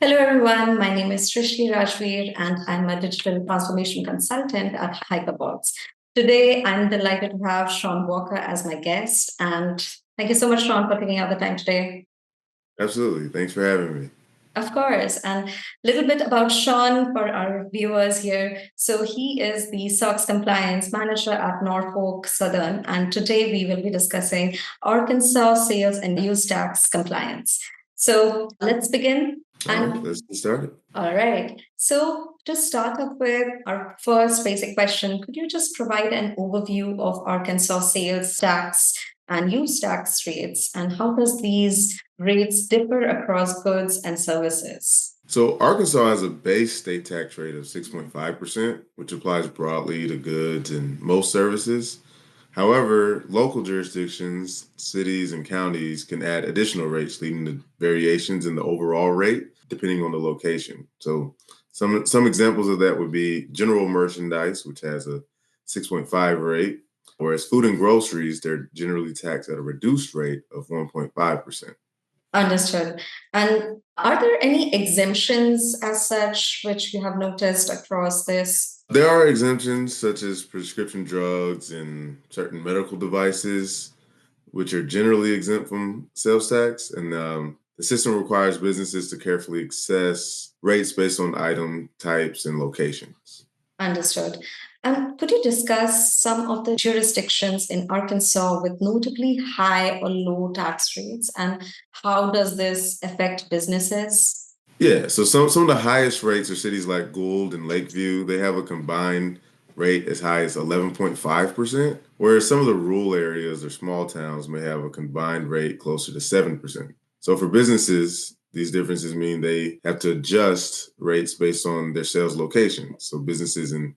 Hello, everyone. My name is Srishti and I'm a digital transformation consultant at Hyperbots. Today, I'm delighted to have Shaun Walker as my guest. And thank you so much, Shaun, for taking out the time today. Absolutely. Thanks for having me. Of course. And a little bit about Shaun for our viewers here. So he is the SOX Compliance Manager at Norfolk Southern. And today we will be discussing Arkansas sales and use tax compliance. So let's begin. All right, And let's get started. all right. So to start off with our first basic question, could you just provide an overview of Arkansas sales tax and use tax rates, and how does these rates differ across goods and services? So, Arkansas has a base state tax rate of 6.5%, which applies broadly to goods and most services. However, local jurisdictions, cities, and counties can add additional rates, leading to variations in the overall rate depending on the location. So, some examples of that would be general merchandise, which has a 6.5 rate, whereas food and groceries, they're generally taxed at a reduced rate of 1.5%. Understood. And are there any exemptions as such which you have noticed across this? There are exemptions such as prescription drugs and certain medical devices, which are generally exempt from sales tax. And the system requires businesses to carefully assess rates based on item types and locations. Understood. And could you discuss some of the jurisdictions in Arkansas with notably high or low tax rates, and how does this affect businesses? Yeah, so some of the highest rates are cities like Gould and Lakeview. They have a combined rate as high as 11.5%, whereas some of the rural areas or small towns may have a combined rate closer to 7%. So for businesses, these differences mean they have to adjust rates based on their sales location. So businesses in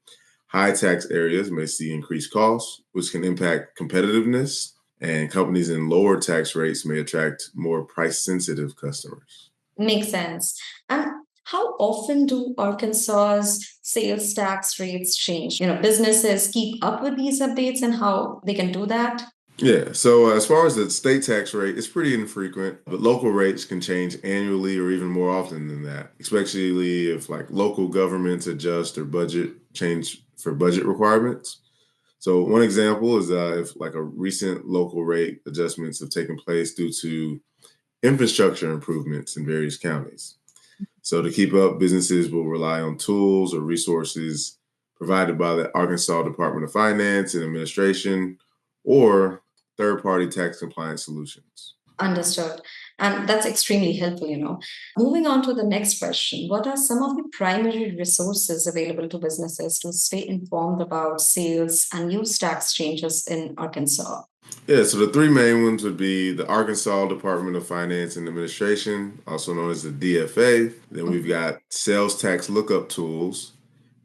high tax areas may see increased costs, which can impact competitiveness, and companies in lower tax rates may attract more price sensitive customers. Makes sense. And how often do Arkansas's sales tax rates change? Businesses keep up with these updates and how they can do that? Yeah, so as far as the state tax rate, it's pretty infrequent, but local rates can change annually or even more often than that, especially if like local governments adjust their budget change for budget requirements. So one example is if like a recent local rate adjustments have taken place due to infrastructure improvements in various counties. So to keep up, businesses will rely on tools or resources provided by the Arkansas Department of Finance and Administration or third-party tax compliance solutions. Understood. And that's extremely helpful. Moving on to the next question, what are some of the primary resources available to businesses to stay informed about sales and use tax changes in Arkansas? Yeah, so the three main ones would be the Arkansas Department of Finance and Administration, also known as the DFA. Then we've got sales tax lookup tools.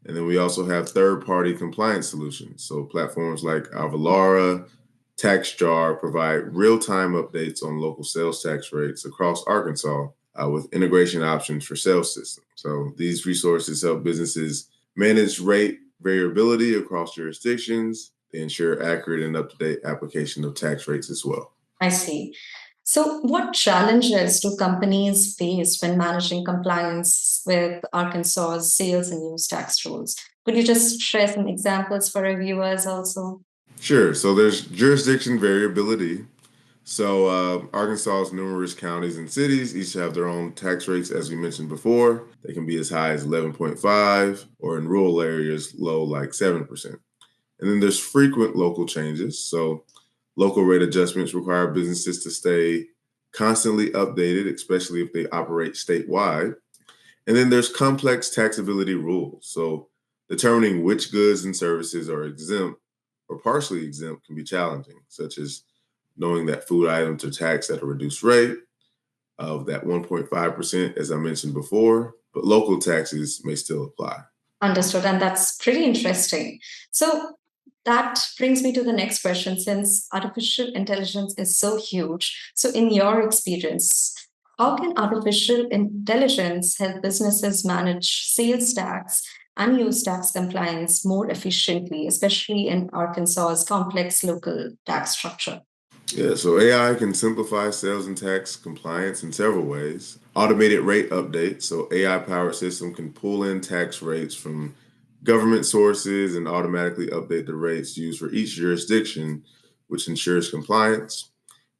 And then we also have third-party compliance solutions. So platforms like Avalara, Tax Jar provide real-time updates on local sales tax rates across Arkansas with integration options for sales systems. So these resources help businesses manage rate variability across jurisdictions. They ensure accurate and up-to-date application of tax rates as well. I see. So, what challenges do companies face when managing compliance with Arkansas's sales and use tax rules? Could you just share some examples for our viewers also? Sure. So there's jurisdiction variability. So Arkansas's numerous counties and cities each have their own tax rates, as we mentioned before. They can be as high as 11.5, or in rural areas, low like 7%. And then there's frequent local changes. So local rate adjustments require businesses to stay constantly updated, especially if they operate statewide. And then there's complex taxability rules. So determining which goods and services are exempt or partially exempt can be challenging, such as knowing that food items are taxed at a reduced rate of that 1.5%, as I mentioned before, but local taxes may still apply. Understood. And that's pretty interesting. So, that brings me to the next question. Since artificial intelligence is so huge, so in your experience, how can artificial intelligence help businesses manage sales tax and use tax compliance more efficiently, especially in Arkansas's complex local tax structure? Yeah, so AI can simplify sales and tax compliance in several ways. Automated rate updates, so AI-powered system can pull in tax rates from government sources and automatically update the rates used for each jurisdiction, which ensures compliance.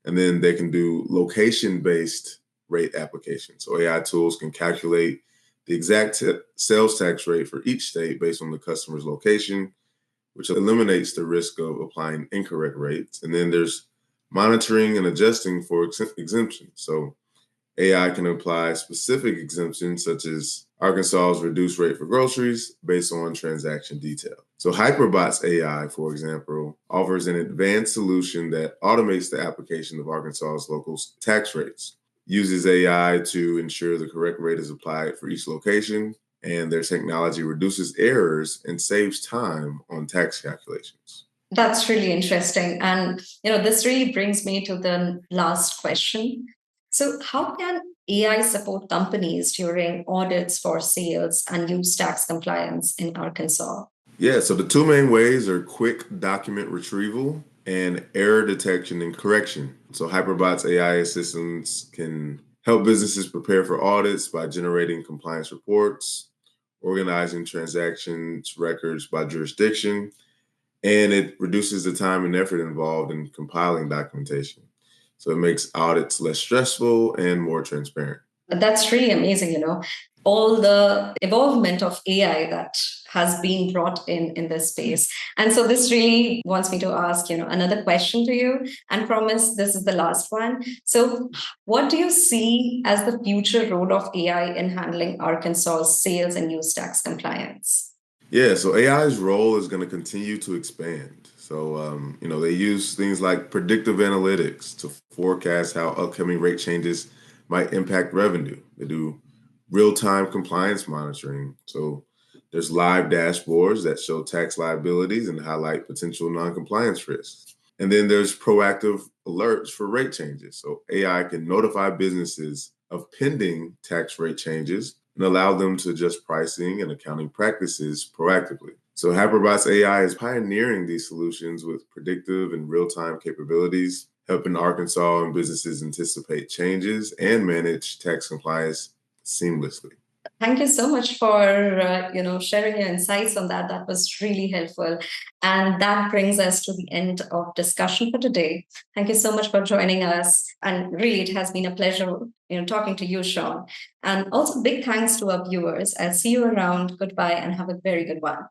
And then they can do location-based rate applications. So AI tools can calculate the exact sales tax rate for each state based on the customer's location, which eliminates the risk of applying incorrect rates. And then there's monitoring and adjusting for exemptions. So AI can apply specific exemptions, such as Arkansas's reduced rate for groceries based on transaction detail. So Hyperbots AI, for example, offers an advanced solution that automates the application of Arkansas's local tax rates, uses AI to ensure the correct rate is applied for each location, and their technology reduces errors and saves time on tax calculations. That's really interesting. And, this really brings me to the last question. So, how can AI support companies during audits for sales and use tax compliance in Arkansas? Yeah, so the two main ways are quick document retrieval and error detection and correction. So Hyperbots AI assistants can help businesses prepare for audits by generating compliance reports, organizing transactions records by jurisdiction, and it reduces the time and effort involved in compiling documentation. So it makes audits less stressful and more transparent. That's really amazing, all the evolvement of AI that has been brought in this space. And so this really wants me to ask, another question to you and promise this is the last one. So what do you see as the future role of AI in handling Arkansas's sales and use tax compliance? Yeah, so AI's role is going to continue to expand. So, they use things like predictive analytics to forecast how upcoming rate changes might impact revenue. They do real time compliance monitoring. So, there's live dashboards that show tax liabilities and highlight potential non-compliance risks. And then there's proactive alerts for rate changes. So, AI can notify businesses of pending tax rate changes and allow them to adjust pricing and accounting practices proactively. So Hyperbots AI is pioneering these solutions with predictive and real-time capabilities, helping Arkansas and businesses anticipate changes and manage tax compliance seamlessly. Thank Thank you so much for sharing your insights on that. That was really helpful, and that brings us to the end of discussion for today. Thank you so much for joining us, and really, it has been a pleasure, talking to you, Shaun. And also, big thanks to our viewers. I'll see you around. Goodbye, and have a very good one.